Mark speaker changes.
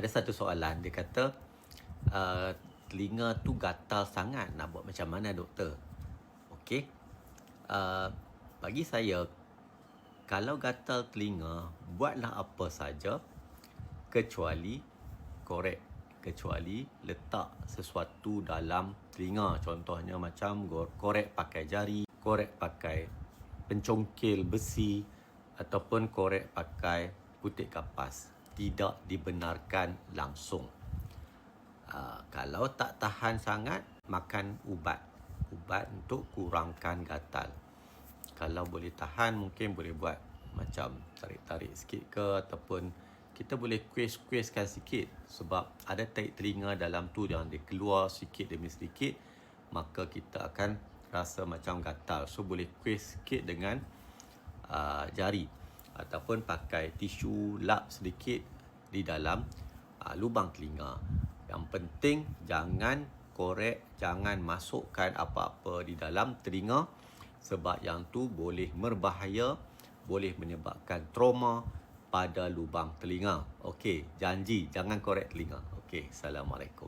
Speaker 1: ada satu soalan, dia kata telinga tu gatal sangat, nak buat macam mana doktor? Okey, bagi saya, kalau gatal telinga, buatlah apa saja kecuali letak sesuatu dalam telinga. Contohnya macam korek pakai jari, korek pakai pencongkil besi, ataupun korek pakai putik kapas. Tidak dibenarkan langsung. Kalau tak tahan sangat, makan ubat untuk kurangkan gatal. Kalau boleh tahan, mungkin boleh buat macam tarik-tarik sikit ke, ataupun kita boleh kuis-kuiskan sikit. Sebab ada tarik telinga dalam tu yang dia keluar sikit demi sedikit, maka kita akan rasa macam gatal. So boleh kuis sikit dengan jari, ataupun pakai tisu lap sedikit di dalam lubang telinga. Yang penting jangan korek, jangan masukkan apa-apa di dalam telinga, sebab yang tu boleh berbahaya, boleh menyebabkan trauma pada lubang telinga. Okey, janji jangan korek telinga. Okey, Assalamualaikum.